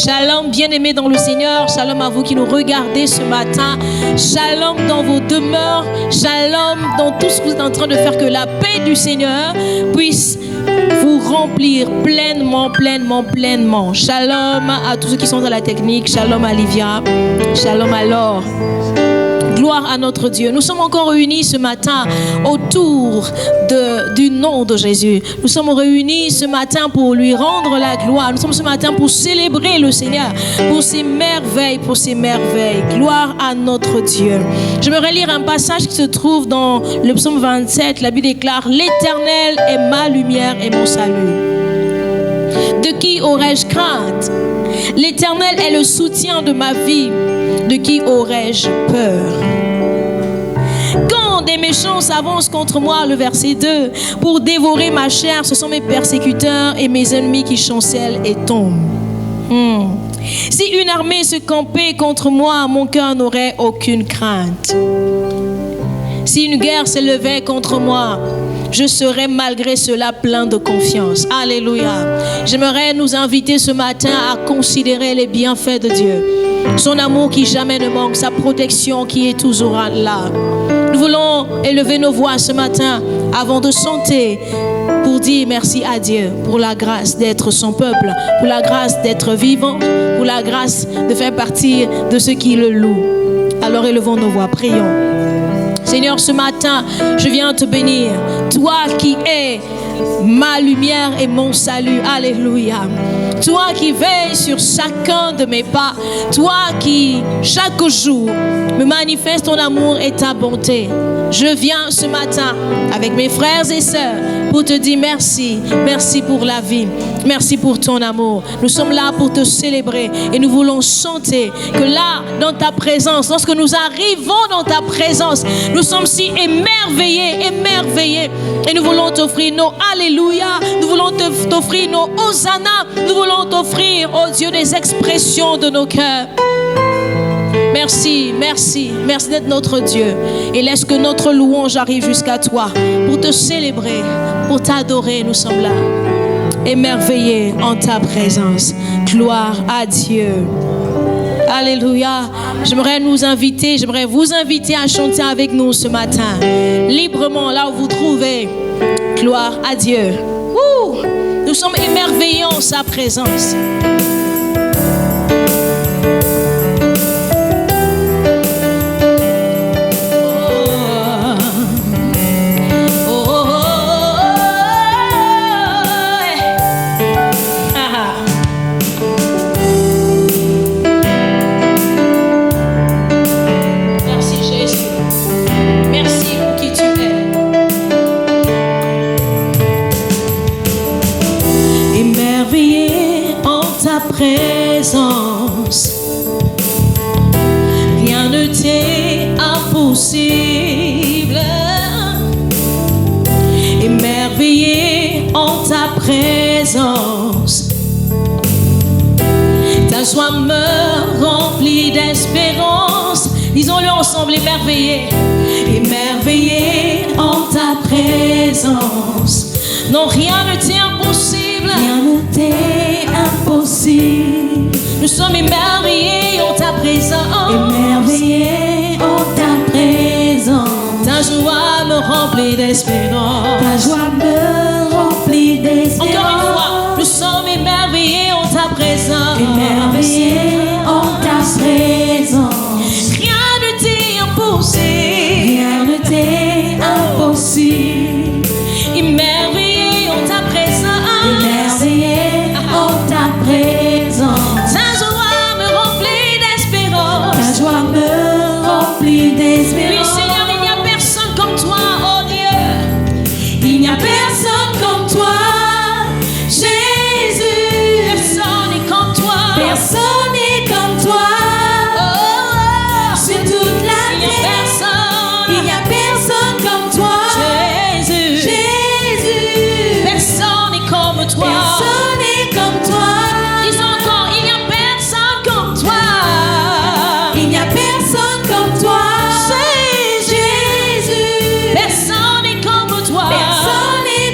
Shalom, bien-aimés dans le Seigneur. Shalom à vous qui nous regardez ce matin. Shalom dans vos demeures. Shalom dans tout ce que vous êtes en train de faire. Que la paix du Seigneur puisse vous remplir pleinement, pleinement, pleinement. Shalom à tous ceux qui sont dans la technique. Shalom à Livia. Shalom à Laure. Gloire à notre Dieu. Nous sommes encore réunis ce matin autour du nom de Jésus. Nous sommes réunis ce matin pour lui rendre la gloire. Nous sommes ce matin pour célébrer le Seigneur, pour ses merveilles, pour ses merveilles. Gloire à notre Dieu. J'aimerais lire un passage qui se trouve dans le psaume 27. La Bible déclare: l'Éternel est ma lumière et mon salut. De qui aurais-je crainte? L'Éternel est le soutien de ma vie. De qui aurais-je peur? Quand des méchants s'avancent contre moi, le verset 2, pour dévorer ma chair, ce sont mes persécuteurs et mes ennemis qui chancellent et tombent. Si une armée se campait contre moi, mon cœur n'aurait aucune crainte. Si une guerre s'élevait contre moi, je serai malgré cela plein de confiance. Alléluia. J'aimerais nous inviter ce matin à considérer les bienfaits de Dieu. Son amour qui jamais ne manque, sa protection qui est toujours là. Nous voulons élever nos voix ce matin avant de chanter pour dire merci à Dieu pour la grâce d'être son peuple, pour la grâce d'être vivant, pour la grâce de faire partie de ceux qui le louent. Alors élevons nos voix, prions. Seigneur, ce matin, je viens te bénir. Toi qui es ma lumière et mon salut. Alléluia. Toi qui veilles sur chacun de mes pas. Toi qui, chaque jour, me manifeste ton amour et ta bonté. Je viens ce matin avec mes frères et sœurs pour te dire merci. Merci pour la vie. Merci pour ton amour. Nous sommes là pour te célébrer et nous voulons chanter que là, dans ta présence, lorsque nous arrivons dans ta présence, nous sommes si émerveillés, émerveillés. Et nous voulons t'offrir nos Alléluia. Nous voulons t'offrir nos Hosanna. Nous voulons t'offrir, oh Dieu, des expressions de nos cœurs. Merci, merci, merci d'être notre Dieu. Et laisse que notre louange arrive jusqu'à toi pour te célébrer, pour t'adorer. Nous sommes là, émerveillés en ta présence. Gloire à Dieu. Alléluia. J'aimerais vous inviter à chanter avec nous ce matin, librement, là où vous trouvez. Gloire à Dieu. Nous sommes émerveillés en sa présence. Présence, rien ne t'est impossible. Émerveillé en ta présence, ta joie me remplit d'espérance. Disons-le ensemble, émerveillé, émerveillé en ta présence. Non, rien ne t'est impossible. Rien ne t'est impossible. Nous sommes émerveillés en ta présence. Émerveillés en ta présence. Ta joie me remplit d'espérance. Ta joie me remplit d'espérance. Encore une fois, nous sommes émerveillés en ta présence. Émerveillés en ta présence. Rien ne t'est impossible. Rien ne t'est impossible. Émerveillé en ta présence. Émerveillé en ta présence. Ta joie me remplit d'espérance. Ta joie me remplit d'espérance. Oui, Seigneur, il n'y a personne comme toi, oh Dieu. Il n'y a personne comme toi, Jésus. Personne n'est comme toi. Personne n'est comme toi. Sur toute la terre, il n'y a personne comme toi. Personne n'est comme toi. Personne n'est comme toi. Disons encore, il n'y a personne comme toi. Il n'y a personne comme toi. C'est Jésus. Personne n'est comme toi. Personne n'est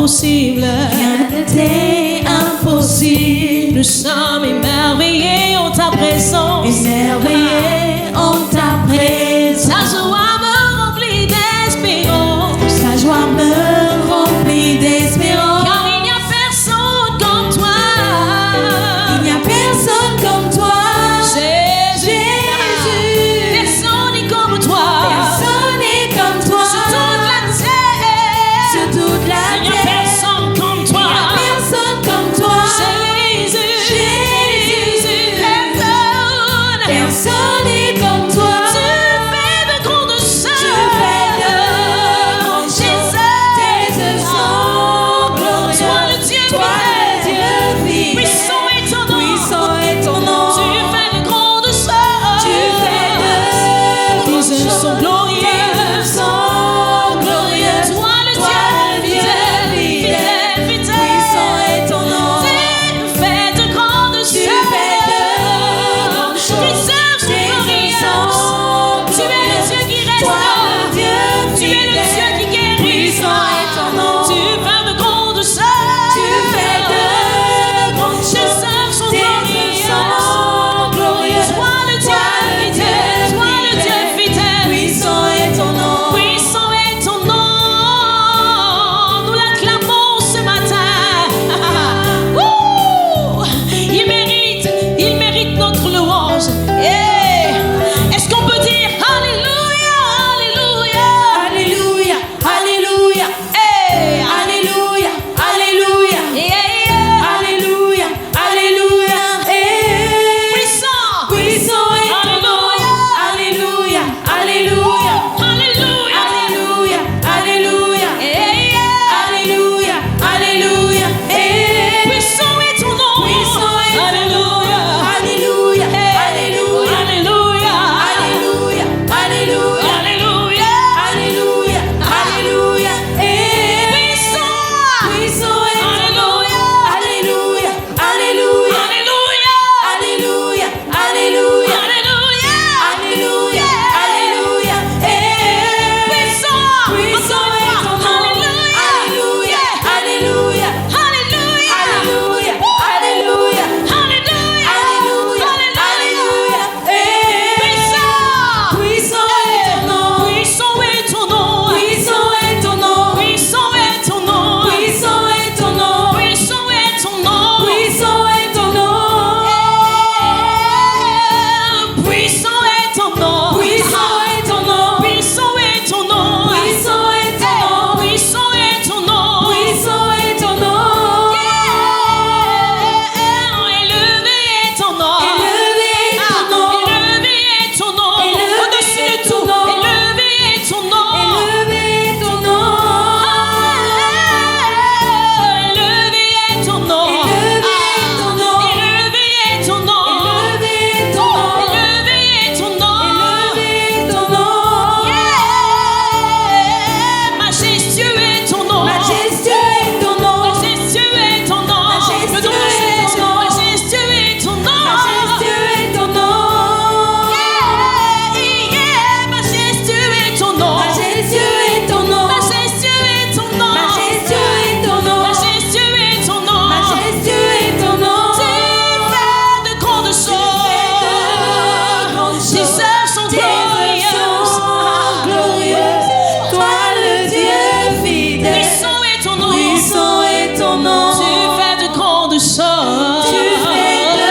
impossible. Rien n'était impossible. Nous sommes émerveillés en ta présence. Émerveillés en ta présence. Ta joie me remplit d'espérance. Ta joie me remplit d'espérance. Car il n'y a personne comme toi. Il n'y a personne comme toi. Jésus. Personne n'est comme toi. Personne n'est comme toi. Sur toute la terre. Sur toute la Il n'y a terre. personne comme toi. Il n'y a personne comme toi. Jésus. Jésus. Personne. Personne n'est comme toi. Tu fais de grandes choses. Tu fais de grandes choses. Tes œuvres sont glorieuses. Sois le Dieu Toi le fidèle. Dieu fidèle. Puissant est ton nom. Puissant est ton nom. Tu fais de grandes choses. Tu fais de Tes grandes œuvres choses. sont glorieuses. Tes œuvres sont glorieuses. Toi le Toi le Dieu Dieu fidèle, fidèle. fidèle. Puissant est ton nom. Tu fais de grandes choses. Tu fais de grandes choses. Tes œuvres sont Tes œuvres glorieuses. sont Tu es le Dieu qui Toi restaure. le Dieu Tu es le fidèle. Dieu qui guérit. Puissant est ton nom. Tu fais de grandes choses. Tu fais de grandes Tes choses. œuvres sont Tes œuvres glorieuses. sont glorieuses. Toi le Dieu fidèle. Toi le Dieu fidèle. Puissant est ton nom. Puissant est ton nom. Nous l'acclamons ce matin. Ouh! Il mérite notre louange. Est-ce qu'on peut dire Alléluia, Alléluia? Alléluia, alléluia, alléluia, alléluia, alléluia, alléluia. Puissant. Puissant est ton nom. Alléluia, alléluia, Alléluia. alléluia, alléluia, alléluia, alléluia. Puissant est ton nom. Puissant est ton nom. Alléluia. Alléluia, alléluia, Alléluia. alléluia, alléluia, Alléluia. alléluia, alléluia. Puissant. Puissant est ton nom. Alléluia, alléluia, Alléluia. alléluia, alléluia, Alléluia. alléluia, alléluia. Puissant. Puissant Encore est une ton fois. nom. Alléluia. Alléluia, alléluia, Alléluia. alléluia, alléluia, Alléluia. alléluia, alléluia. Puissant. Puissant est ton nom. Puissant est ton nom. Puissant est ton nom. Puissant est ton nom. Puissant est ton nom. Puissant est ton nom. Puissant est ton nom. Puissant est ton nom. Puissant est ton nom. Puissant est ton nom. Puissant est ton nom. Puissant est ton nom. Puissant est ton nom. Élevé est ton nom. Élevé est ton nom. Élevé est ton nom. Élevé Au-dessus est de ton tout. nom. Élevé est ton nom. Élevé est ton nom. Élevé est ton nom. Élevé est ton nom. Élevé est ton nom. Élevé est ton nom. Élevé est ton nom. Élevé est ton nom. Majestueux est ton nom. Majestueux est ton nom. Majestueux est ton nom. Majestueux Le nom de est Jésus. ton nom. Majestueux est ton nom. Majestueux est ton nom. Majestueux est ton nom. Majestueux est ton nom. Majestueux est ton nom. Majestueux est ton nom. Majestueux est ton nom. Majestueux est ton nom. Tu fais de grandes choses. Tes œuvres sont Tes œuvres sont glorieuses. Toi le Dieu fidèle. Puissant est ton nom. Puissant est ton nom. Tu fais de grandes choses. Tu fais de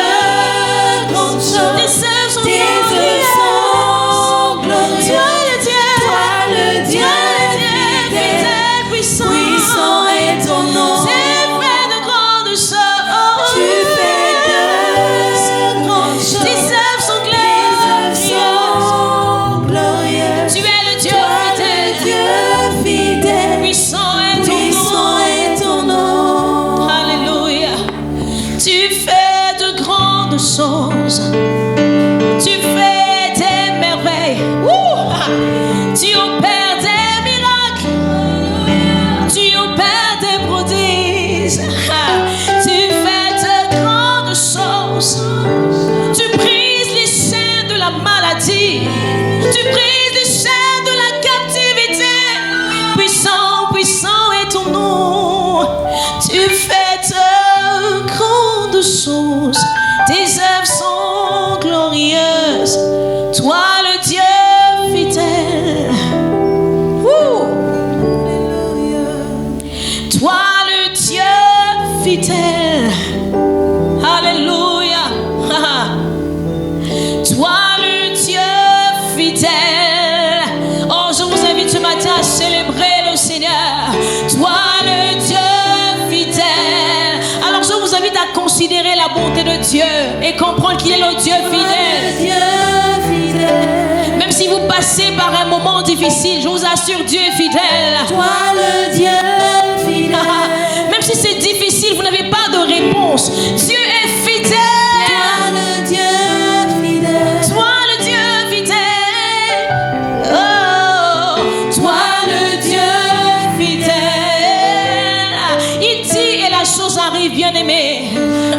grandes choses. Tes œuvres sont Tes œuvres sont glorieuses. Toi le Dieu fidèle. Puissant. Puissant est ton nom. Tu fais de grandes choses. Tu fais de grandes choses. Tes œuvres sont Tes œuvres sont glorieuses. Tu es le Dieu Toi le Dieu fidèle. Puissant est ton Puissant nom. est ton nom. Alléluia. Tu fais de grandes choses. Tu fais des merveilles. Tu opères des miracles. Tu opères des prodiges. Tu fais de grandes choses. Tu brises les chaînes de la maladie. Tu brises les chaînes de la captivité. Puissant, puissant est ton nom. œuvres sont glorieuses. Toi le Dieu fidèle. Toi le Dieu fidèle. Alléluia. Toi le Dieu fidèle. Oh, je vous invite ce matin à célébrer le Seigneur. Toi le Dieu fidèle. Alors je vous invite à considérer la bonté de Dieu et comprendre qu'il est le Dieu fidèle. Même si vous passez par un moment difficile, je vous assure, Dieu est fidèle. Toi le Dieu fidèle. Même si c'est difficile, vous n'avez pas de réponse, Dieu est fidèle. Toi le Dieu fidèle. Toi le Dieu fidèle. Oh, toi le Dieu fidèle. Il dit et la chose arrive, bien-aimé.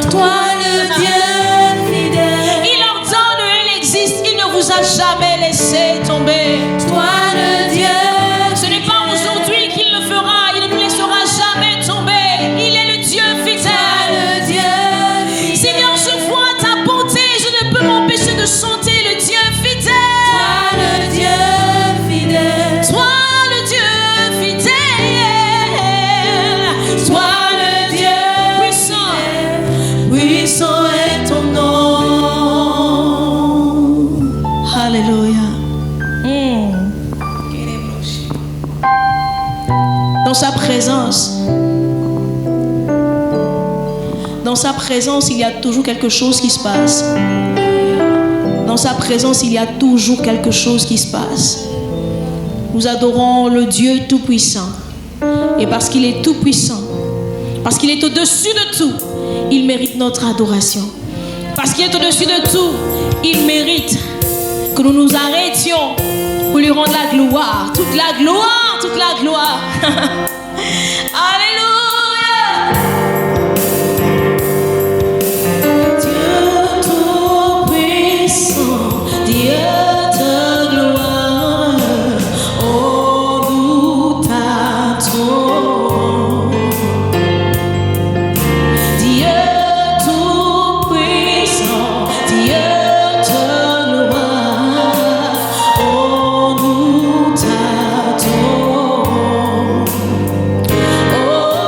Toi le Dieu fidèle. Il ordonne et il existe. Il ne vous a jamais laissé tomber. Toi le Dieu. Ce n'est pas aujourd'hui qu'il le fera. Il ne nous laissera jamais tomber. Il est le Dieu fidèle. Le Dieu fidèle. Seigneur, je vois ta bonté. Je ne peux m'empêcher de chanter le Dieu fidèle. Toi le Dieu fidèle. Toi le Dieu fidèle. Toi le Dieu puissant. Puissant est ton nom. Alléluia. Dans sa présence, il y a toujours quelque chose qui se passe. Dans sa présence, il y a toujours quelque chose qui se passe. Nous adorons le Dieu Tout-Puissant. Et parce qu'il est Tout-Puissant, parce qu'il est au-dessus de tout, il mérite notre adoration. Parce qu'il est au-dessus de tout, il mérite que nous nous arrêtions pour lui rendre la gloire. Toute la gloire, toute la gloire. Alléluia. Dieu Tout-Puissant, Dieu de gloire, oh nous t'adorons. Dieu Tout-Puissant, Dieu de gloire, oh nous t'adorons. Oh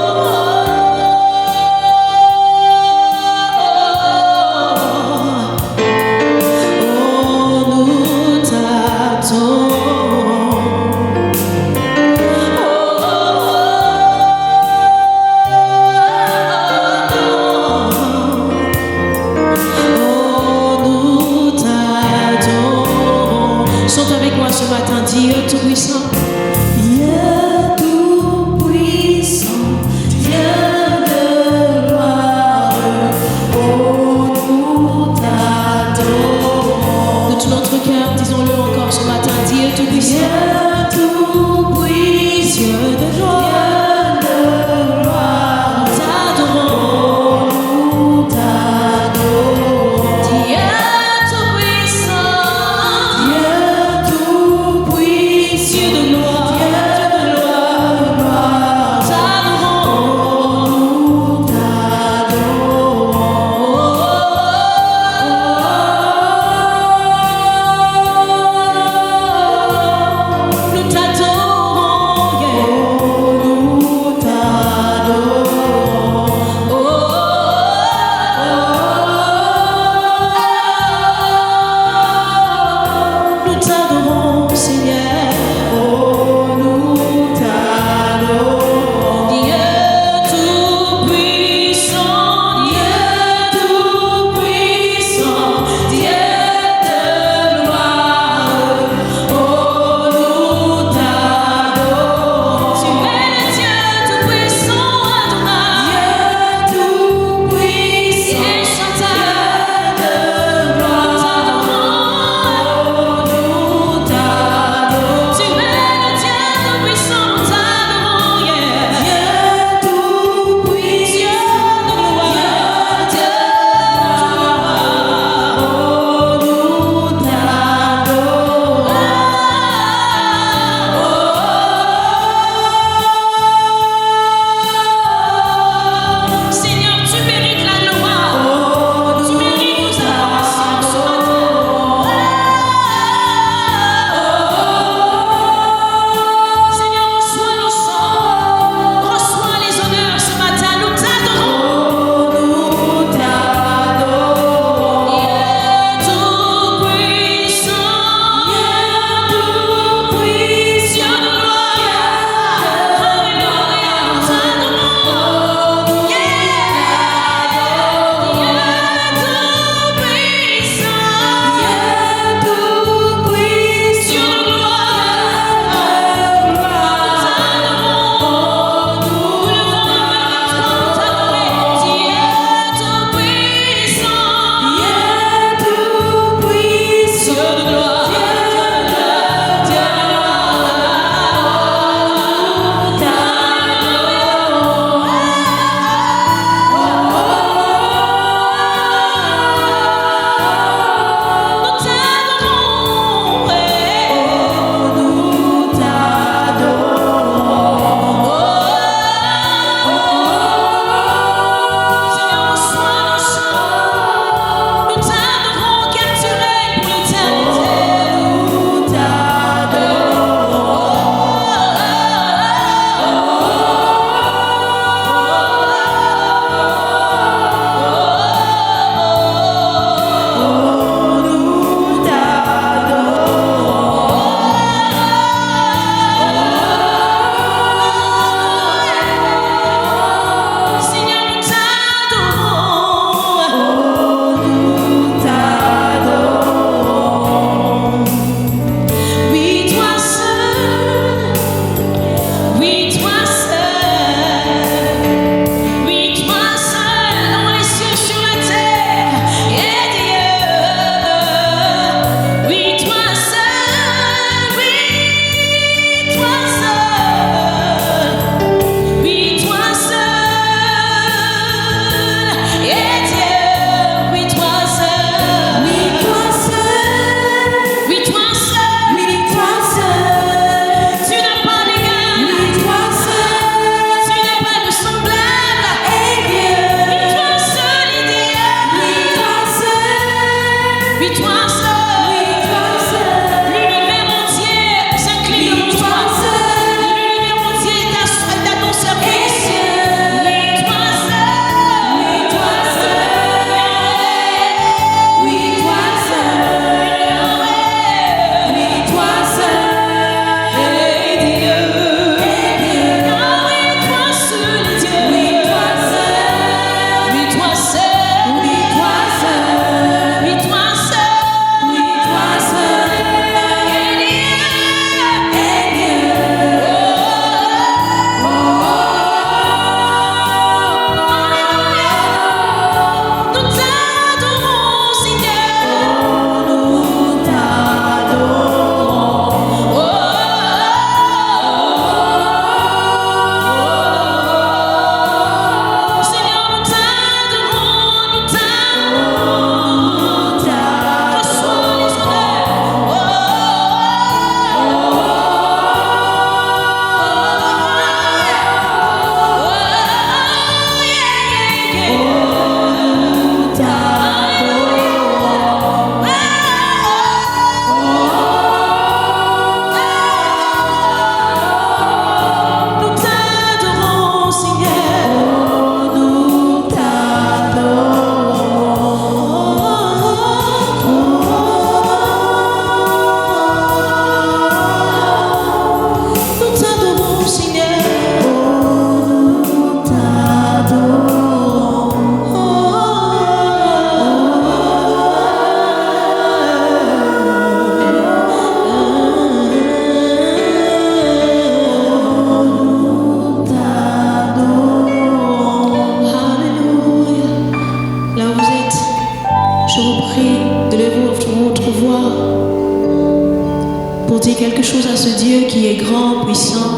quelque chose à ce Dieu qui est grand, puissant,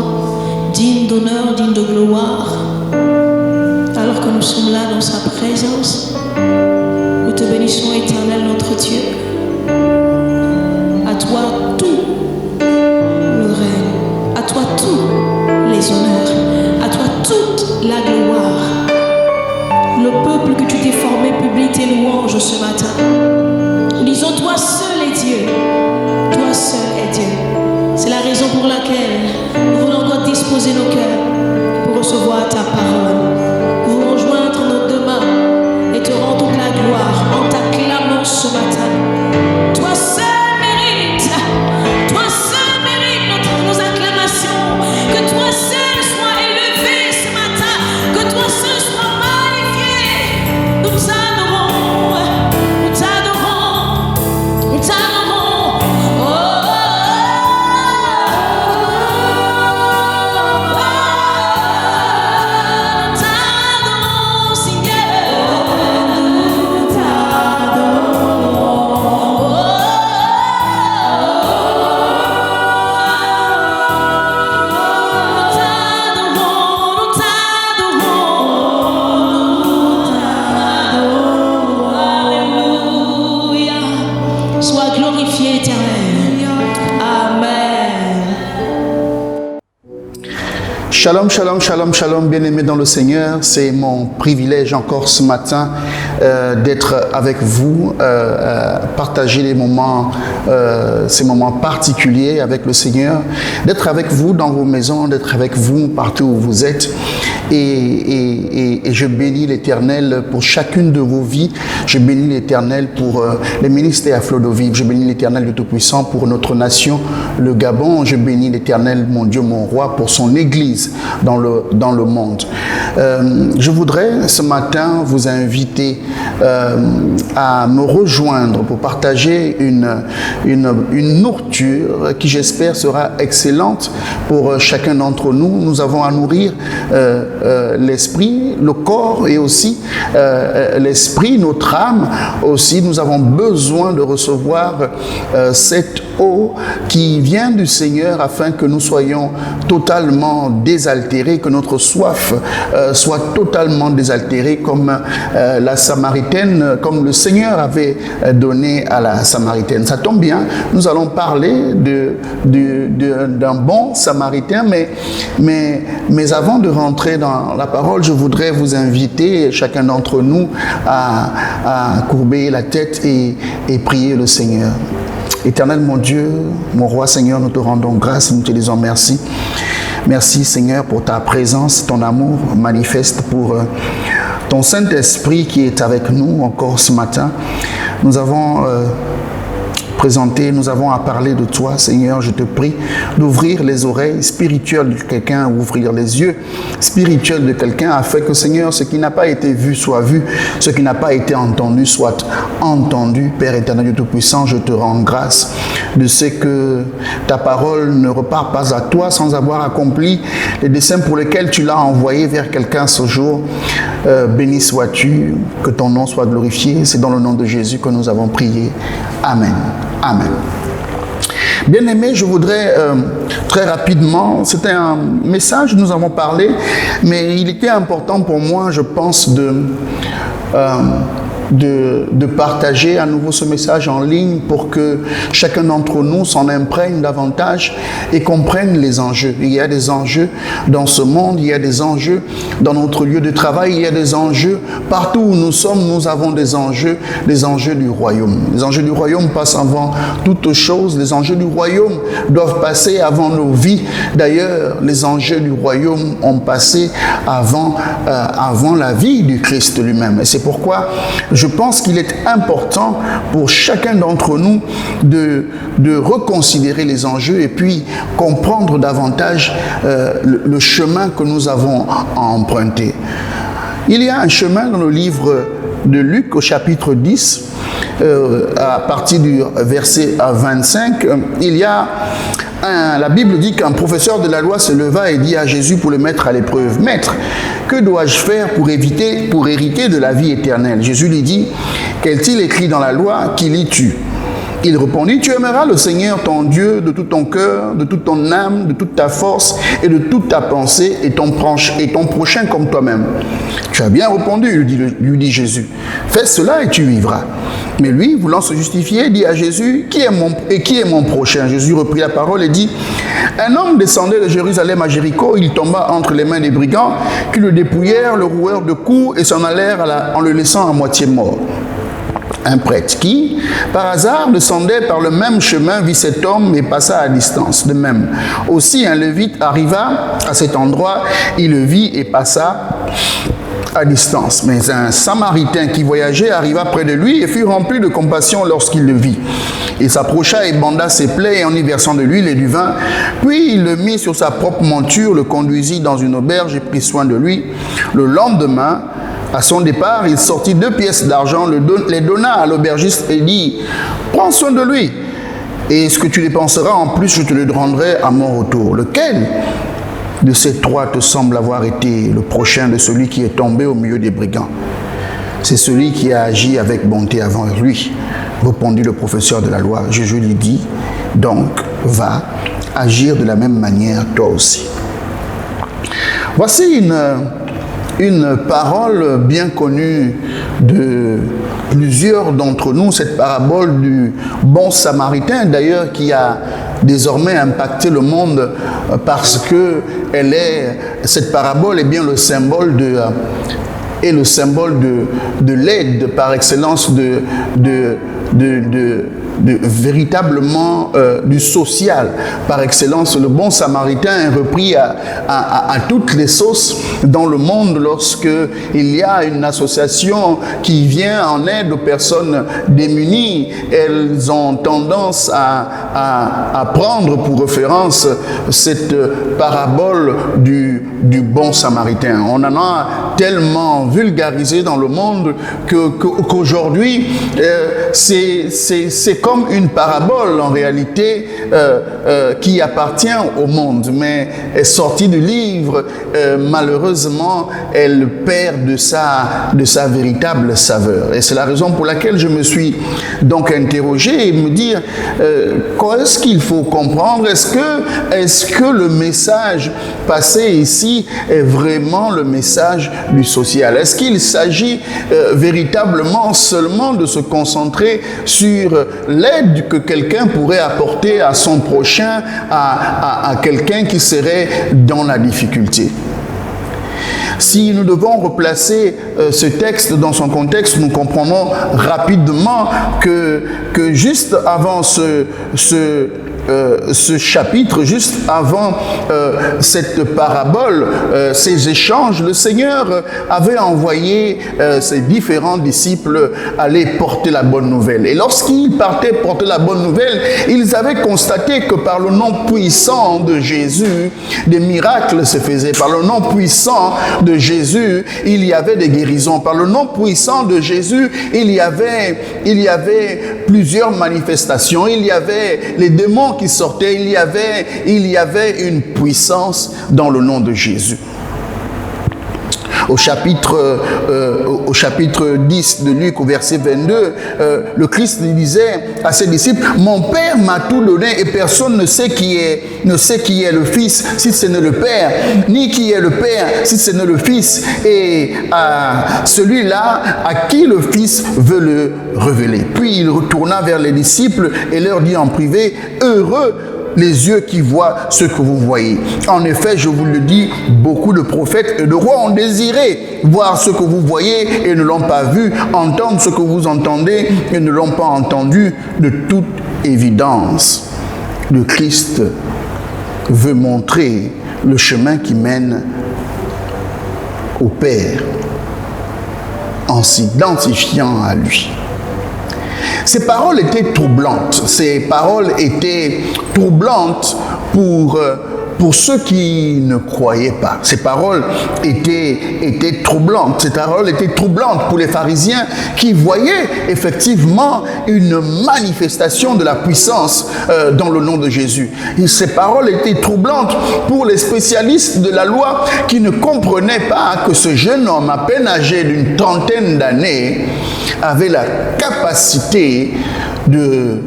digne d'honneur, digne de gloire. Alors que nous sommes là dans sa présence, nous te bénissons, Éternel, notre Dieu. À toi tout le règne, à toi tous les honneurs, à toi toute la gloire. Le peuple que tu t'es formé publie tes louanges ce matin. Disons, toi seul est Dieu. Toi seul est Dieu. C'est la raison pour laquelle nous voulons encore disposer nos cœurs pour recevoir ta parole. Nous voulons joindre nos deux mains et te rendre toute la gloire en t'acclamant ce matin. Toi seul mérite nos acclamations. Que toi seul sois élevé ce matin. Que toi seul sois magnifié. Nous t'adorons. Nous t'adorons. Nous t'adorons. Oh, nous t'adorons, Seigneur. Nous Alléluia. Sois glorifié, Éternel. Amen. Shalom, shalom, shalom, shalom, bien-aimés dans le Seigneur. C'est mon privilège encore ce matin d'être avec vous, partager les moments, ces moments particuliers avec le Seigneur, d'être avec vous dans vos maisons, d'être avec vous partout où vous êtes. Et je bénis l'Éternel pour chacune de vos vies. Je bénis l'Éternel pour les ministères à flot d'eau vive. Je bénis l'Éternel le Tout-Puissant pour notre nation, le Gabon. Je bénis l'Éternel, mon Dieu, mon Roi, pour son Église dans le monde. Je voudrais ce matin vous inviter à me rejoindre pour partager une nourriture qui, j'espère, sera excellente pour chacun d'entre nous. Nous avons à nourrir l'esprit, le corps et aussi l'esprit, notre âme aussi. Nous avons besoin de recevoir cette eau qui vient du Seigneur afin que nous soyons totalement désaltérés, que notre soif soit totalement désaltérée, comme la Samaritaine comme le Seigneur avait donné à la Samaritaine. Ça tombe bien, nous allons parler d'un bon Samaritain, mais avant de rentrer dans la parole, je voudrais vous inviter, chacun d'entre nous, à courber la tête et prier le Seigneur. Éternel mon Dieu, mon roi Seigneur, nous te rendons grâce, nous te disons merci. Merci Seigneur pour ta présence, ton amour manifeste, pour ton Saint-Esprit qui est avec nous encore ce matin. Nous avons nous avons à parler de toi, Seigneur. Je te prie d'ouvrir les oreilles spirituelles de quelqu'un, ouvrir les yeux spirituels de quelqu'un, afin que, Seigneur, ce qui n'a pas été vu soit vu, ce qui n'a pas été entendu soit entendu. Père éternel Dieu Tout-Puissant, je te rends grâce de ce que ta parole ne repart pas à toi sans avoir accompli les desseins pour lesquels tu l'as envoyé vers quelqu'un ce jour. Béni sois-tu, que ton nom soit glorifié. C'est dans le nom de Jésus que nous avons prié. Amen. Amen. Bien-aimés, je voudrais très rapidement, c'était un message, nous avons parlé, mais il était important pour moi, je pense, de partager à nouveau ce message en ligne pour que chacun d'entre nous s'en imprègne davantage et comprenne les enjeux. Il y a des enjeux dans ce monde, il y a des enjeux dans notre lieu de travail, il y a des enjeux partout où nous sommes, nous avons des enjeux du royaume. Les enjeux du royaume passent avant toute chose, les enjeux du royaume doivent passer avant nos vies. D'ailleurs, les enjeux du royaume ont passé avant la vie du Christ lui-même. Et c'est pourquoi je pense qu'il est important pour chacun d'entre nous de reconsidérer les enjeux et puis comprendre davantage le chemin que nous avons à emprunter. Il y a un chemin dans le livre de Luc au chapitre 10, à partir du verset 25, la Bible dit qu'un professeur de la loi se leva et dit à Jésus pour le mettre à l'épreuve: « Maître, que dois-je faire pour hériter de la vie éternelle ?» Jésus lui dit: « Qu'est-il écrit dans la loi? Qui lis-tu » Il répondit: « Tu aimeras le Seigneur ton Dieu de tout ton cœur, de toute ton âme, de toute ta force et de toute ta pensée, et ton prochain comme toi-même. » « Tu as bien répondu, lui dit Jésus. Fais cela et tu vivras. » Mais lui, voulant se justifier, dit à Jésus: « Qui est mon prochain ?» Jésus reprit la parole et dit: « Un homme descendait de Jérusalem à Jéricho, il tomba entre les mains des brigands qui le dépouillèrent, le rouèrent de coups et s'en allèrent en le laissant à moitié mort. Un prêtre qui, par hasard, descendait par le même chemin, vit cet homme et passa à distance. De même, aussi un Lévite arriva à cet endroit, il le vit et passa à distance. Mais un Samaritain qui voyageait arriva près de lui et fut rempli de compassion lorsqu'il le vit. Il s'approcha et banda ses plaies et en y versant de l'huile et du vin, puis il le mit sur sa propre monture, le conduisit dans une auberge et prit soin de lui. Le lendemain, à son départ, il sortit 2 pièces d'argent, les donna à l'aubergiste et dit: « Prends soin de lui, et ce que tu dépenseras en plus, je te le rendrai à mon retour. » Lequel de ces 3 te semble avoir été le prochain de celui qui est tombé au milieu des brigands? C'est celui qui a agi avec bonté avant lui, répondit le professeur de la loi. Jésus lui dit: « Donc, va agir de la même manière toi aussi. » Voici une parole bien connue de plusieurs d'entre nous, cette parabole du bon Samaritain, d'ailleurs, qui a désormais impacté le monde parce que cette parabole est bien le symbole de l'aide par excellence, véritablement du social par excellence. Le bon Samaritain est repris à toutes les sauces dans le monde lorsque il y a une association qui vient en aide aux personnes démunies. Elles ont tendance à prendre pour référence cette parabole du bon Samaritain. On en a tellement vulgarisé dans le monde qu'aujourd'hui c'est comme une parabole en réalité qui appartient au monde, mais est sortie du livre, malheureusement, elle perd de sa véritable saveur. Et c'est la raison pour laquelle je me suis donc interrogé et me dire qu'est-ce qu'il faut comprendre? Est-ce que le message passé ici est vraiment le message du social? Est-ce qu'il s'agit véritablement seulement de se concentrer sur l'aide que quelqu'un pourrait apporter à son prochain, à quelqu'un qui serait dans la difficulté? Si nous devons replacer ce texte dans son contexte, nous comprenons rapidement que juste avant ce chapitre, juste avant cette parabole, ces échanges, le Seigneur avait envoyé ses différents disciples aller porter la bonne nouvelle. Et lorsqu'ils partaient porter la bonne nouvelle, ils avaient constaté que par le nom puissant de Jésus, des miracles se faisaient. Par le nom puissant de Jésus, il y avait des guérisons. Par le nom puissant de Jésus, il y avait plusieurs manifestations. Il y avait les démons qui sortaient. Il y avait une puissance dans le nom de Jésus. Au chapitre 10 de Luc, au verset 22, le Christ disait à ses disciples: mon Père m'a tout donné et personne ne sait qui est le Fils si ce n'est le Père, ni qui est le Père si ce n'est le Fils, et à celui-là à qui le Fils veut le révéler. Puis il retourna vers les disciples et leur dit en privé: heureux les yeux qui voient ce que vous voyez. En effet, je vous le dis, beaucoup de prophètes et de rois ont désiré voir ce que vous voyez et ne l'ont pas vu, entendre ce que vous entendez et ne l'ont pas entendu. De toute évidence, le Christ veut montrer le chemin qui mène au Père en s'identifiant à lui. Ces paroles étaient troublantes. Ces paroles étaient troublantes pour ceux qui ne croyaient pas. Ces paroles étaient troublantes. Ces paroles étaient troublantes pour les pharisiens qui voyaient effectivement une manifestation de la puissance dans le nom de Jésus. Et ces paroles étaient troublantes pour les spécialistes de la loi qui ne comprenaient pas que ce jeune homme, à peine âgé d'une trentaine d'années, avait la capacité de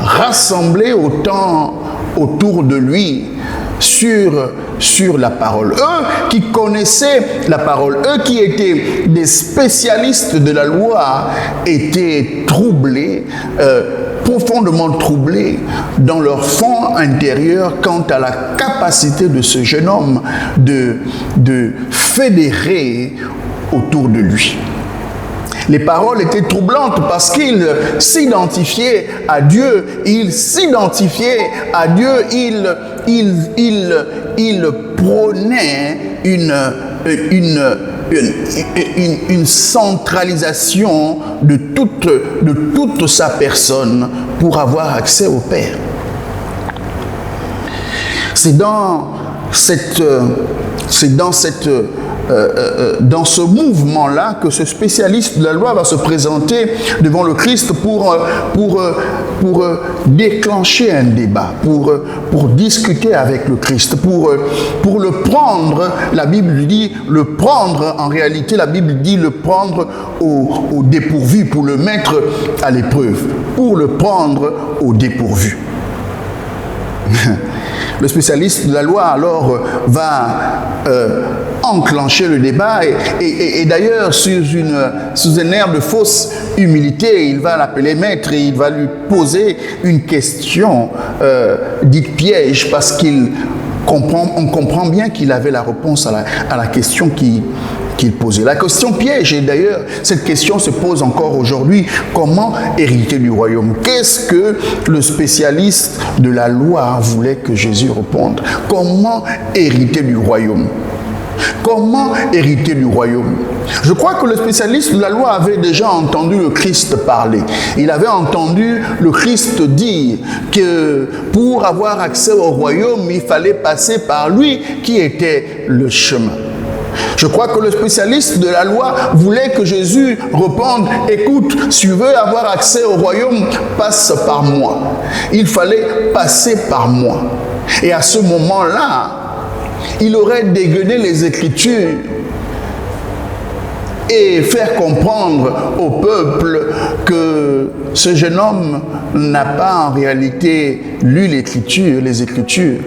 rassembler autant autour de lui sur la parole. Eux qui connaissaient la parole, eux qui étaient des spécialistes de la loi, étaient troublés, profondément troublés dans leur fond intérieur quant à la capacité de ce jeune homme de fédérer autour de lui. Les paroles étaient troublantes parce qu'il s'identifiait à Dieu. Il s'identifiait à Dieu. Il prônait une centralisation de toute sa personne pour avoir accès au Père. C'est dans ce mouvement-là que ce spécialiste de la loi va se présenter devant le Christ pour déclencher un débat, pour discuter avec le Christ, pour le prendre. La Bible dit le prendre, en réalité la Bible dit le prendre au dépourvu, pour le mettre à l'épreuve, pour le prendre au dépourvu. Le spécialiste de la loi alors va enclencher le débat et d'ailleurs sous un air de fausse humilité, il va l'appeler maître et il va lui poser une question dite piège parce on comprend bien qu'il avait la réponse à la question qu'il posait. La question piège, et d'ailleurs, cette question se pose encore aujourd'hui: comment hériter du royaume? Qu'est-ce que le spécialiste de la loi voulait que Jésus réponde? Comment hériter du royaume? Comment hériter du royaume? Je crois que le spécialiste de la loi avait déjà entendu le Christ parler. Il avait entendu le Christ dire que pour avoir accès au royaume, il fallait passer par lui qui était le chemin. Je crois que le spécialiste de la loi voulait que Jésus réponde, écoute, si tu veux avoir accès au royaume, passe par moi. Il fallait passer par moi. Et à ce moment-là, il aurait dégainé les Écritures et faire comprendre au peuple que ce jeune homme n'a pas en réalité lu les Écritures,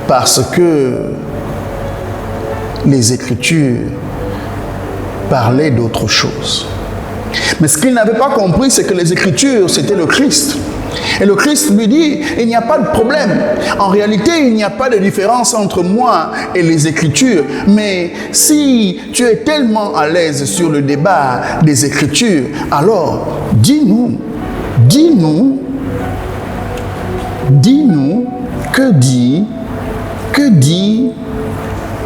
parce que les Écritures parlaient d'autre chose. Mais ce qu'il n'avait pas compris, c'est que les Écritures, c'était le Christ. Et le Christ lui dit, il n'y a pas de problème. En réalité, il n'y a pas de différence entre moi et les Écritures. Mais si tu es tellement à l'aise sur le débat des Écritures, alors dis-nous, que dit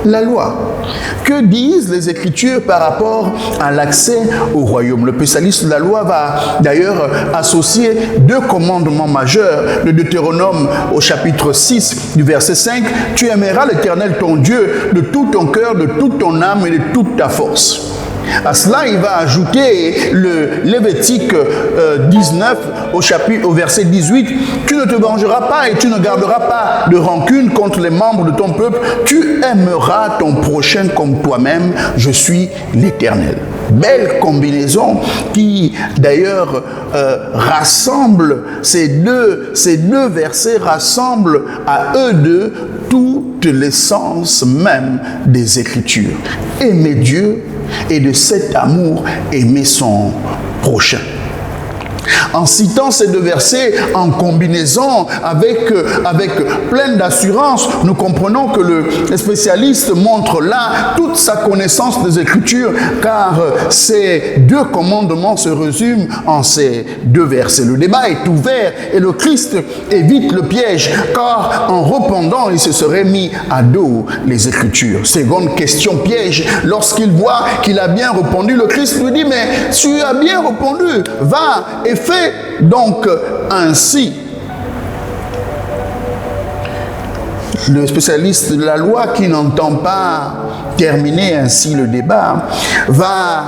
la loi? Que disent les Écritures par rapport à l'accès au royaume? Le spécialiste de la loi va d'ailleurs associer deux commandements majeurs. Le Deutéronome au chapitre 6 du verset 5, « Tu aimeras l'Éternel ton Dieu de tout ton cœur, de toute ton âme et de toute ta force. » À cela, il va ajouter le Lévitique 19 au verset 18. « Tu ne te vengeras pas et tu ne garderas pas de rancune contre les membres de ton peuple. Tu aimeras ton prochain comme toi-même. Je suis l'Éternel. » Belle combinaison qui d'ailleurs rassemble ces deux versets, rassemblent à eux deux toute l'essence même des Écritures. Aimer Dieu et de cet amour aimer son prochain. En citant ces deux versets en combinaison avec pleine d'assurance, nous comprenons que le spécialiste montre là toute sa connaissance des Écritures, car ces deux commandements se résument en ces deux versets. Le débat est ouvert et le Christ évite le piège, car en répondant, il se serait mis à dos les Écritures. Seconde question piège, lorsqu'il voit qu'il a bien répondu, le Christ lui dit, mais tu as bien répondu, va et fais donc ainsi. Le spécialiste de la loi, qui n'entend pas terminer ainsi le débat, va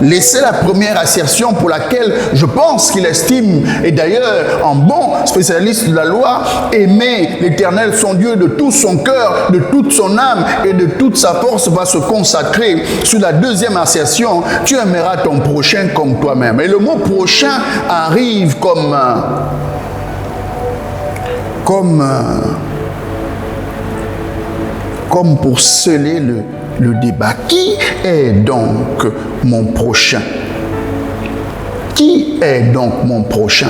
laisser la première assertion pour laquelle je pense qu'il estime, et d'ailleurs en bon spécialiste de la loi, aimer l'Éternel son Dieu de tout son cœur, de toute son âme et de toute sa force, va se consacrer sur la deuxième assertion, tu aimeras ton prochain comme toi-même. Et le mot prochain arrive comme pour sceller le débat. Qui est donc mon prochain? Qui est donc mon prochain?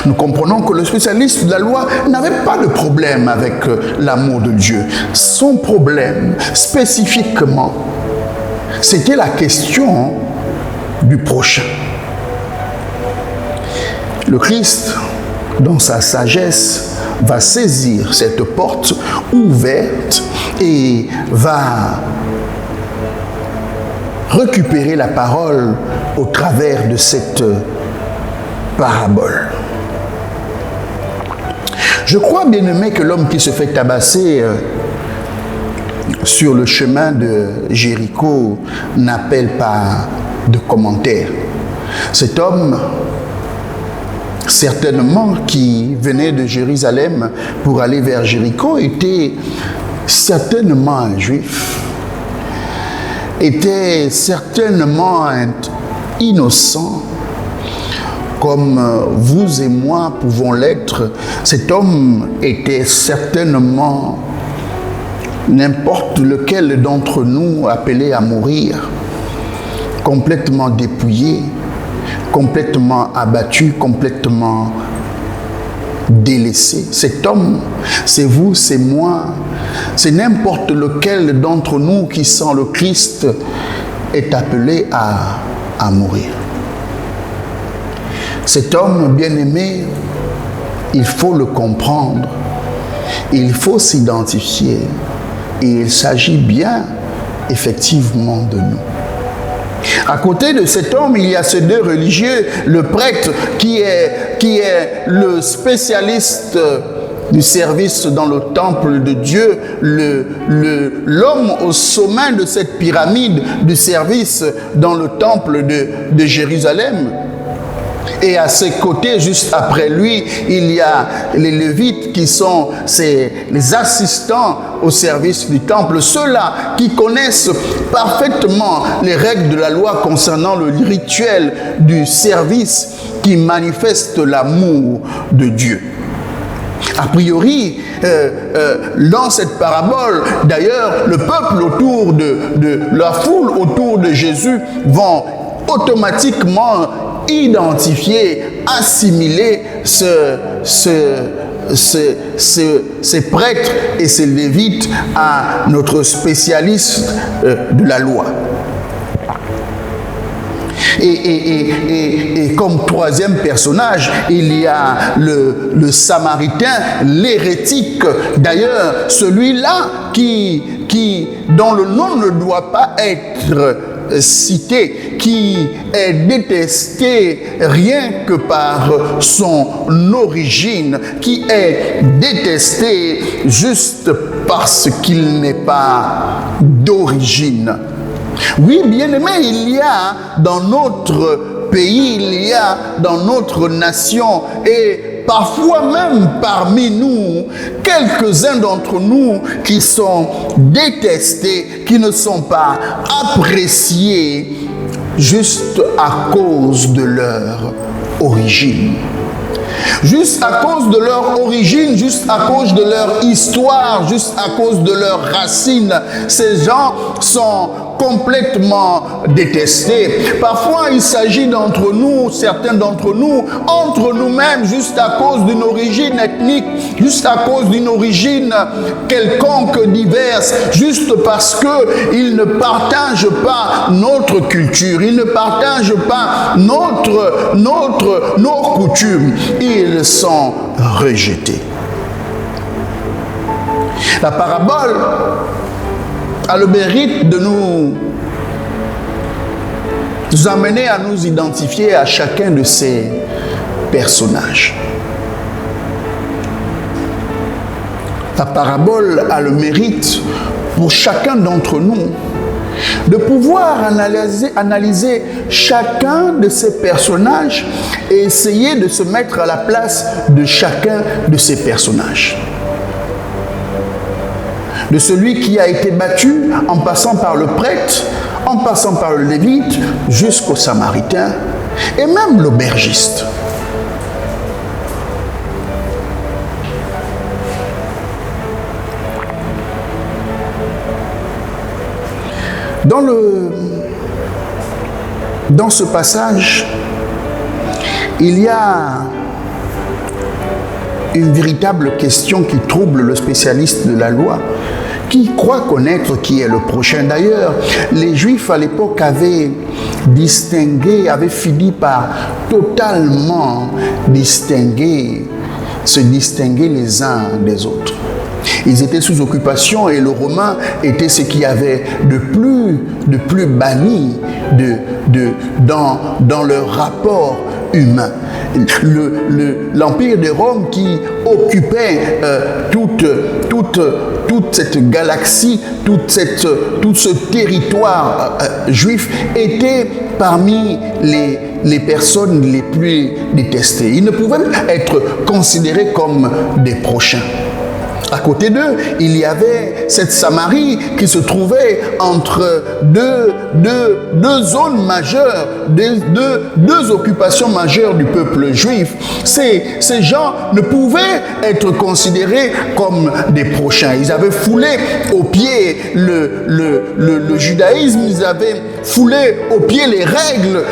Nous comprenons que le spécialiste de la loi n'avait pas de problème avec l'amour de Dieu. Son problème, spécifiquement, c'était la question du prochain. Le Christ, dans sa sagesse, va saisir cette porte ouverte et va récupérer la parole au travers de cette parabole. Je crois, bien aimé, que l'homme qui se fait tabasser sur le chemin de Jéricho n'appelle pas de commentaires. Cet homme, certainement, qui venait de Jérusalem pour aller vers Jéricho, était certainement un juif, était certainement innocent, comme vous et moi pouvons l'être. Cet homme était certainement n'importe lequel d'entre nous appelé à mourir, complètement dépouillé, complètement abattu, complètement délaissé. Cet homme, c'est vous, c'est moi, c'est n'importe lequel d'entre nous qui, sans le Christ, est appelé à mourir. Cet homme bien-aimé, il faut le comprendre, il faut s'identifier, et il s'agit bien effectivement de nous. À côté de cet homme, il y a ces deux religieux, le prêtre qui est le spécialiste du service dans le temple de Dieu, l'homme au sommet de cette pyramide du service dans le temple de Jérusalem. Et à ses côtés, juste après lui, il y a les Lévites qui sont les assistants au service du temple. Ceux-là qui connaissent parfaitement les règles de la loi concernant le rituel du service qui manifeste l'amour de Dieu. A priori, dans cette parabole, d'ailleurs, le peuple autour de la foule autour de Jésus vont automatiquement identifier, assimiler ces prêtres et ces lévites à notre spécialiste de la loi. Et comme troisième personnage, il y a le Samaritain, l'hérétique. D'ailleurs, celui-là dont le nom ne doit pas être cité, qui est détesté rien que par son origine, qui est détesté juste parce qu'il n'est pas d'origine. Oui, bien-aimé, il y a dans notre pays, il y a dans notre nation et parfois même parmi nous, quelques-uns d'entre nous qui sont détestés, qui ne sont pas appréciés juste à cause de leur origine. Juste à cause de leur origine, juste à cause de leur histoire, juste à cause de leurs racines, ces gens sont complètement détestés. Parfois, il s'agit d'entre nous, certains d'entre nous, entre nous-mêmes, juste à cause d'une origine ethnique, juste à cause d'une origine quelconque diverse, juste parce qu'ils ne partagent pas notre culture, ils ne partagent pas nos coutumes. Ils sont rejetés. La parabole a le mérite de nous amener à nous identifier à chacun de ces personnages. La parabole a le mérite pour chacun d'entre nous de pouvoir analyser chacun de ces personnages et essayer de se mettre à la place de chacun de ces personnages. De celui qui a été battu en passant par le prêtre, en passant par le lévite, jusqu'au samaritain et même l'aubergiste. Dans ce passage, il y a une véritable question qui trouble le spécialiste de la loi, qui croit connaître qui est le prochain. D'ailleurs, les Juifs à l'époque avaient fini par totalement se distinguer les uns des autres. Ils étaient sous occupation et le romain était ce qui avait de plus banni dans leur rapport humain. L'Empire de Rome qui occupait toute cette galaxie, tout ce territoire juif était parmi les personnes les plus détestées. Ils ne pouvaient être considérés comme des prochains. À côté d'eux, il y avait cette Samarie qui se trouvait entre deux zones majeures, deux occupations majeures du peuple juif. Ces gens ne pouvaient être considérés comme des prochains. Ils avaient foulé aux pieds le judaïsme, ils avaient foulé aux pieds les règles,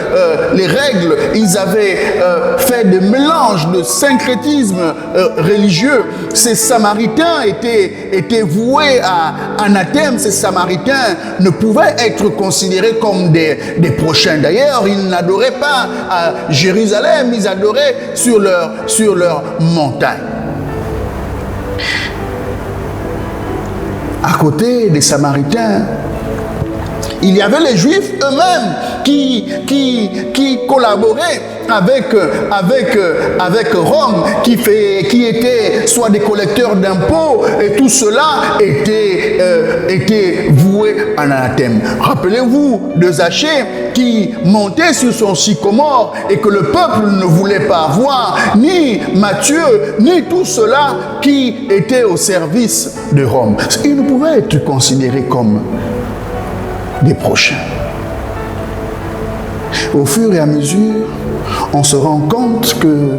ils avaient fait des mélanges de syncrétisme religieux. Ces Samaritains étaient voués à anathème. Ces Samaritains ne pouvaient être considérés comme des prochains. D'ailleurs, ils n'adoraient pas à Jérusalem, ils adoraient sur leur montagne. À côté des Samaritains, il y avait les Juifs eux-mêmes qui collaboraient avec Rome qui était soit des collecteurs d'impôts, et tout cela était voué à l'anathème. Rappelez-vous de Zachée qui montait sur son sycomore et que le peuple ne voulait pas voir, ni Matthieu, ni tout cela qui était au service de Rome. Ils ne pouvaient être considérés comme des prochains. Au fur et à mesure, on se rend compte que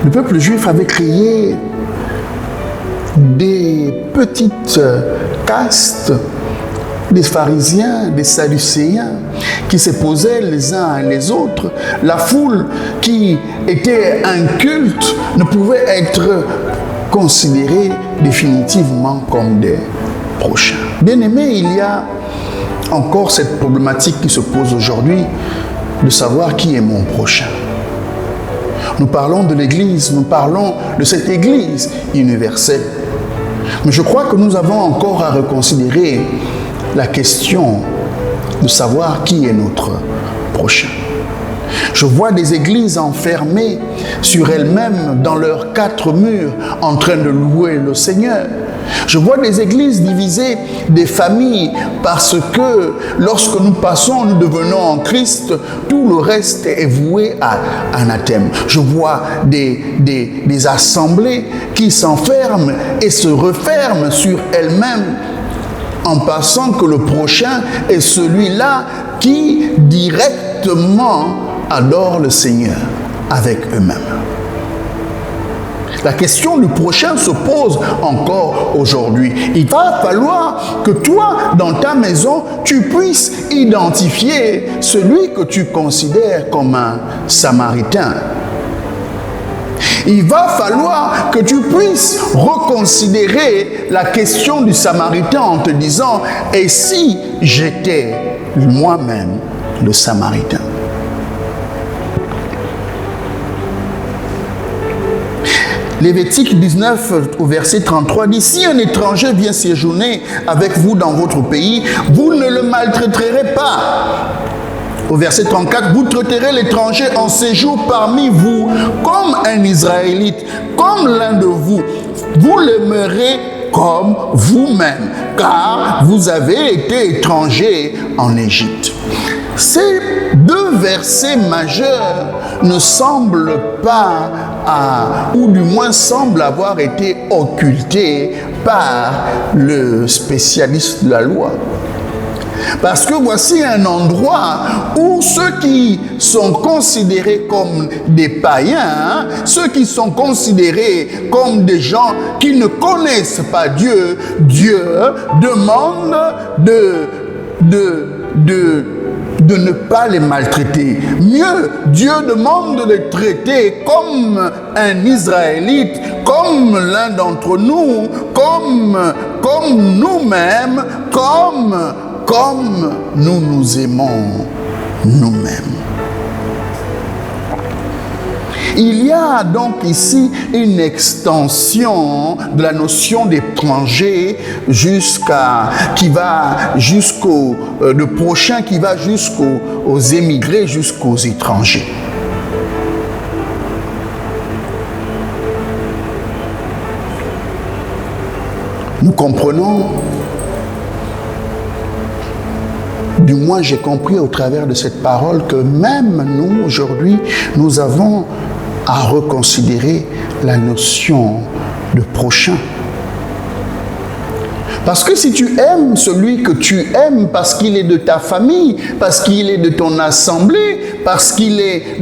le peuple juif avait créé des petites castes, des pharisiens, des sadducéens, qui se posaient les uns et les autres. La foule qui était un culte ne pouvait être considérée définitivement comme des prochains. Bien aimé, il y a encore cette problématique qui se pose aujourd'hui de savoir qui est mon prochain. Nous parlons de l'Église, nous parlons de cette Église universelle. Mais je crois que nous avons encore à reconsidérer la question de savoir qui est notre prochain. Je vois des églises enfermées sur elles-mêmes dans leurs 4 murs en train de louer le Seigneur. Je vois des églises divisées, des familles, parce que lorsque nous passons, nous devenons en Christ, tout le reste est voué à anathème. Je vois des assemblées qui s'enferment et se referment sur elles-mêmes en pensant que le prochain est celui-là qui directement adore le Seigneur avec eux-mêmes. La question du prochain se pose encore aujourd'hui. Il va falloir que toi, dans ta maison, tu puisses identifier celui que tu considères comme un Samaritain. Il va falloir que tu puisses reconsidérer la question du Samaritain en te disant « Et si j'étais moi-même le Samaritain ?» Lévitique 19 au verset 33 dit « Si un étranger vient séjourner avec vous dans votre pays, vous ne le maltraiterez pas. » Au verset 34, « Vous traiterez l'étranger en séjour parmi vous comme un Israélite, comme l'un de vous. Vous l'aimerez comme vous-même, car vous avez été étrangers en Égypte. » Ces 2 versets majeurs ne semblent pas, ou du moins semblent avoir été occultés par le spécialiste de la loi. Parce que voici un endroit où ceux qui sont considérés comme des païens, ceux qui sont considérés comme des gens qui ne connaissent pas Dieu, Dieu demande de ne pas les maltraiter. Mieux, Dieu demande de les traiter comme un Israélite, comme l'un d'entre nous, comme nous-mêmes, comme nous nous aimons nous-mêmes. Il y a donc ici une extension de la notion d'étranger de prochain qui va jusqu'aux émigrés, jusqu'aux étrangers. Nous comprenons, du moins j'ai compris au travers de cette parole, que même nous aujourd'hui, nous avons à reconsidérer la notion de prochain. Parce que si tu aimes celui que tu aimes parce qu'il est de ta famille, parce qu'il est de ton assemblée, parce qu'il est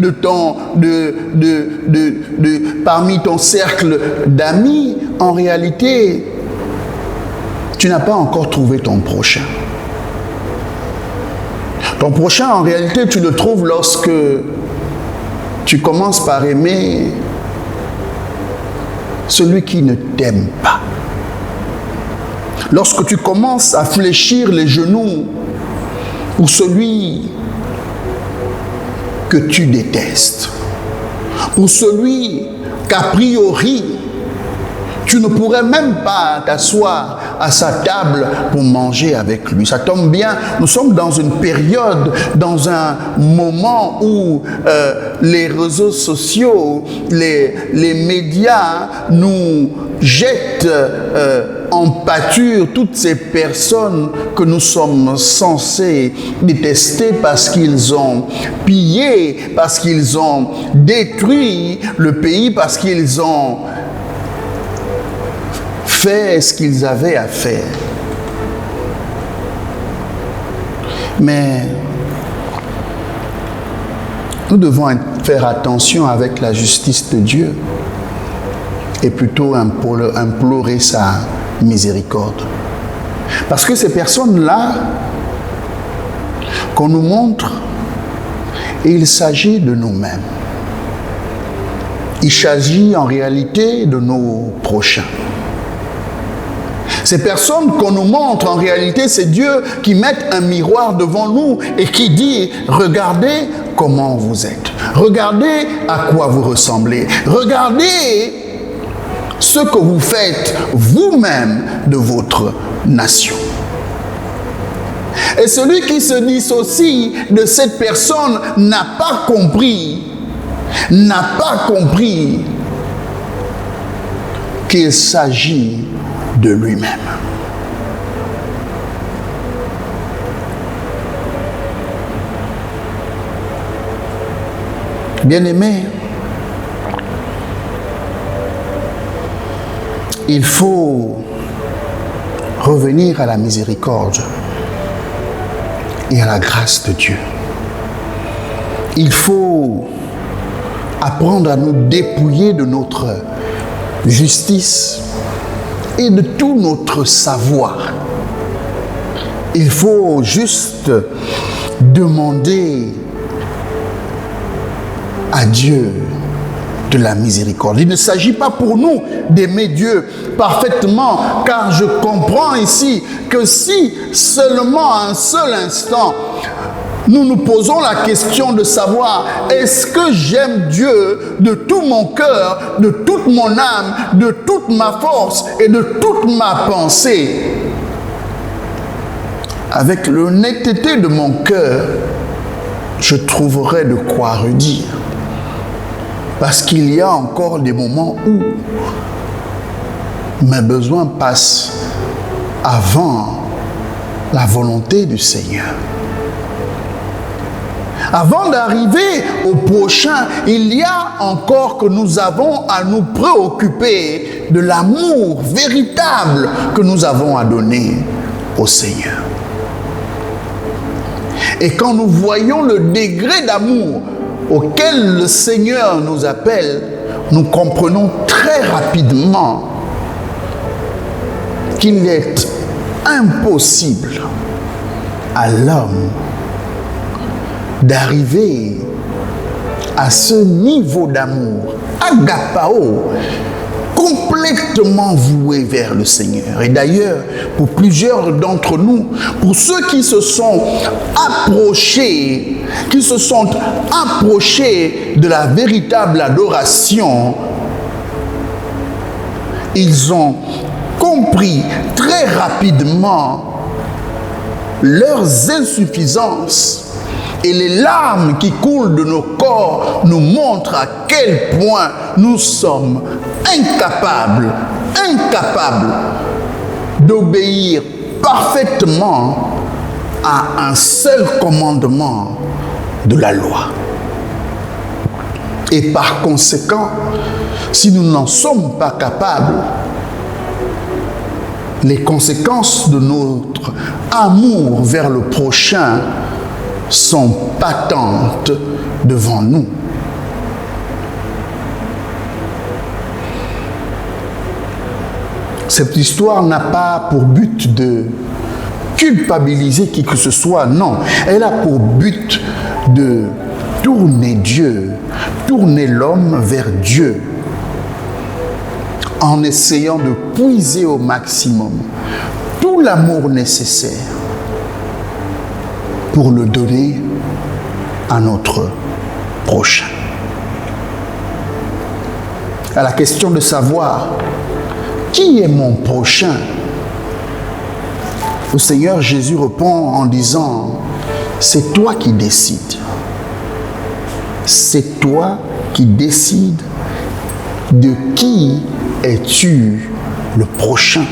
parmi ton cercle d'amis, en réalité, tu n'as pas encore trouvé ton prochain. Ton prochain, en réalité, tu le trouves lorsque tu commences par aimer celui qui ne t'aime pas. Lorsque tu commences à fléchir les genoux pour celui que tu détestes, pour celui qu'a priori Tu ne pourrais même pas t'asseoir à sa table pour manger avec lui. Ça tombe bien, nous sommes dans une période, dans un moment où les réseaux sociaux, les médias nous jettent en pâture toutes ces personnes que nous sommes censés détester parce qu'ils ont pillé, parce qu'ils ont détruit le pays, parce qu'ils ont fait ce qu'ils avaient à faire. Mais nous devons faire attention avec la justice de Dieu et plutôt implorer sa miséricorde. Parce que ces personnes-là qu'on nous montre, il s'agit de nous-mêmes. Il s'agit en réalité de nos prochains. Ces personnes qu'on nous montre, en réalité, c'est Dieu qui met un miroir devant nous et qui dit, regardez comment vous êtes. Regardez à quoi vous ressemblez. Regardez ce que vous faites vous-même de votre nation. Et celui qui se dissocie de cette personne n'a pas compris qu'il s'agit de lui-même. Bien-aimés, il faut revenir à la miséricorde et à la grâce de Dieu. Il faut apprendre à nous dépouiller de notre justice et de tout notre savoir. Il faut juste demander à Dieu de la miséricorde. Il ne s'agit pas pour nous d'aimer Dieu parfaitement, car je comprends ici que si seulement un seul instant nous nous posons la question de savoir, est-ce que j'aime Dieu de tout mon cœur, de toute mon âme, de toute ma force et de toute ma pensée? Avec l'honnêteté de mon cœur, je trouverai de quoi redire. Parce qu'il y a encore des moments où mes besoins passent avant la volonté du Seigneur. Avant d'arriver au prochain, il y a encore que nous avons à nous préoccuper de l'amour véritable que nous avons à donner au Seigneur. Et quand nous voyons le degré d'amour auquel le Seigneur nous appelle, nous comprenons très rapidement qu'il est impossible à l'homme d'arriver à ce niveau d'amour, agapao, complètement voué vers le Seigneur. Et d'ailleurs, pour plusieurs d'entre nous, pour ceux qui se sont approchés de la véritable adoration, ils ont compris très rapidement leurs insuffisances. Et les larmes qui coulent de nos corps nous montrent à quel point nous sommes incapables d'obéir parfaitement à un seul commandement de la loi. Et par conséquent, si nous n'en sommes pas capables, les conséquences de notre amour vers le prochain sont patentes devant nous. Cette histoire n'a pas pour but de culpabiliser qui que ce soit, non. Elle a pour but de tourner Dieu, tourner l'homme vers Dieu, en essayant de puiser au maximum tout l'amour nécessaire pour le donner à notre prochain. À la question de savoir qui est mon prochain? Le Seigneur Jésus répond en disant, c'est toi qui décides. C'est toi qui décides de qui es-tu le prochain.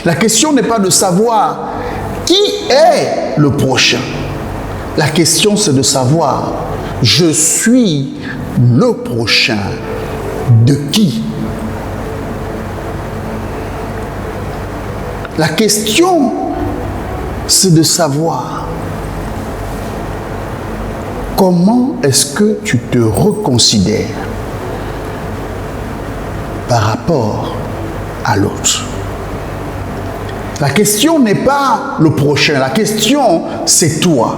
La question n'est pas de savoir qui est le prochain. La question c'est de savoir, je suis le prochain de qui? La question c'est de savoir comment est-ce que tu te reconsidères par rapport à l'autre. La question n'est pas le prochain, la question c'est toi.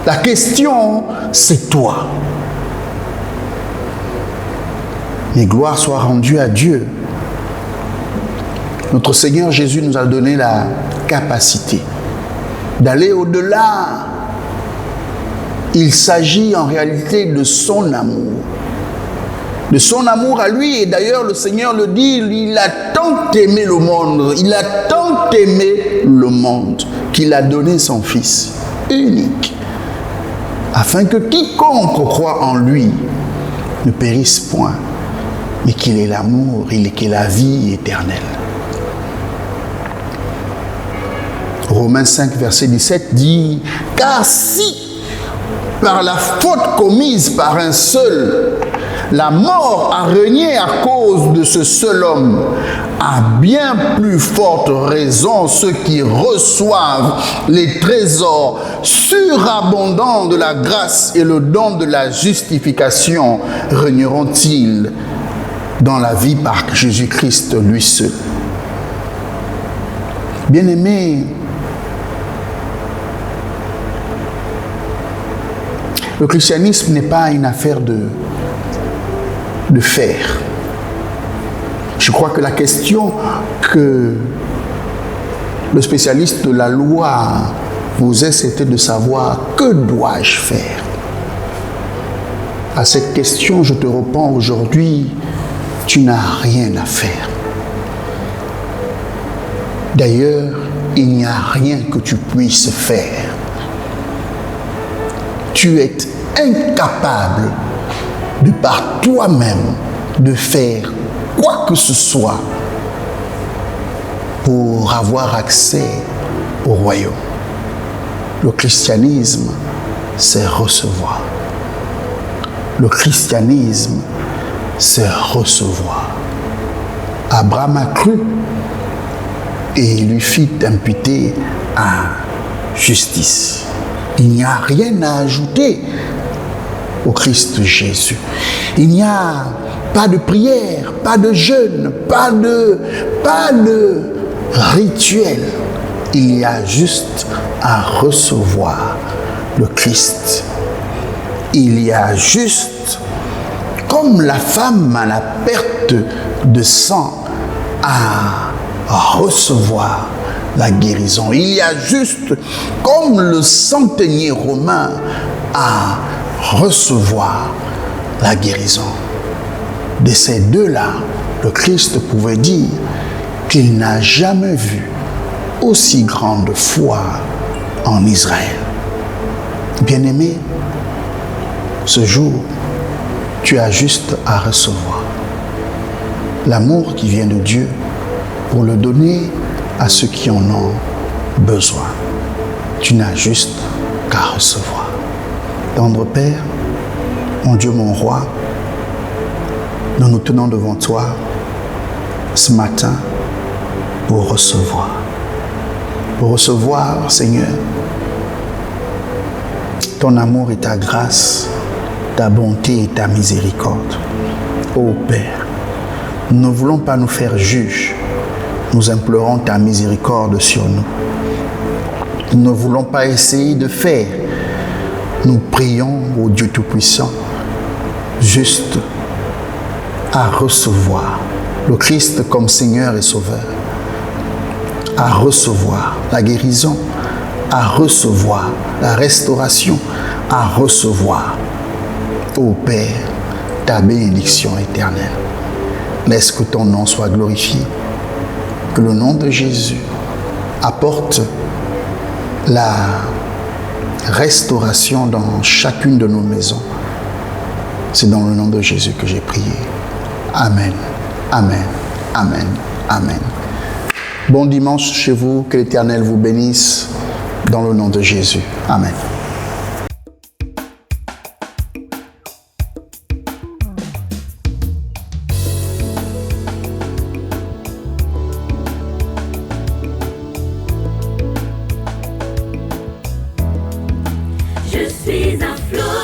La question c'est toi. Mais gloire soit rendue à Dieu. Notre Seigneur Jésus nous a donné la capacité d'aller au-delà. Il s'agit en réalité de son amour. De son amour à lui. Et d'ailleurs, le Seigneur le dit, il a tant aimé le monde. Il a tant aimé le monde qu'il a donné son Fils unique. Afin que quiconque croit en lui ne périsse point, mais qu'il ait l'amour, qu'il ait la vie éternelle. Romains 5, verset 17 dit, « Car si, par la faute commise par un seul, la mort a régné à cause de ce seul homme, à bien plus forte raison ceux qui reçoivent les trésors surabondants de la grâce et le don de la justification régneront-ils dans la vie par Jésus-Christ lui seul. » Bien-aimés, le christianisme n'est pas une affaire de faire. Je crois que la question que le spécialiste de la loi posait, c'était de savoir que dois-je faire. À cette question, je te réponds aujourd'hui, tu n'as rien à faire. D'ailleurs, il n'y a rien que tu puisses faire. Tu es incapable de par toi-même de faire quoi que ce soit pour avoir accès au royaume. Le christianisme, c'est recevoir. Le christianisme, c'est recevoir. Abraham a cru et il lui fit imputer à justice. Il n'y a rien à ajouter au Christ Jésus. Il n'y a pas de prière, pas de jeûne, pas de rituel. Il y a juste à recevoir le Christ. Il y a juste, comme la femme à la perte de sang, à recevoir la guérison. Il y a juste, comme le centenier romain, à recevoir la guérison. De ces deux-là, le Christ pouvait dire qu'il n'a jamais vu aussi grande foi en Israël. Bien-aimé, ce jour, tu as juste à recevoir l'amour qui vient de Dieu pour le donner à ceux qui en ont besoin. Tu n'as juste qu'à recevoir. Tendre Père, mon Dieu, mon Roi, nous nous tenons devant toi ce matin pour recevoir. Pour recevoir, Seigneur, ton amour et ta grâce, ta bonté et ta miséricorde. Ô Père, nous ne voulons pas nous faire juges. Nous implorons ta miséricorde sur nous. Nous ne voulons pas essayer de faire. Nous prions au Dieu Tout-Puissant juste à recevoir le Christ comme Seigneur et Sauveur, à recevoir la guérison, à recevoir la restauration, à recevoir, ô Père, ta bénédiction éternelle. Laisse que ton nom soit glorifié. Que le nom de Jésus apporte la restauration dans chacune de nos maisons. C'est dans le nom de Jésus que j'ai prié. Amen. Amen. Amen. Amen. Bon dimanche chez vous. Que l'Éternel vous bénisse dans le nom de Jésus. Amen. Je suis un flot.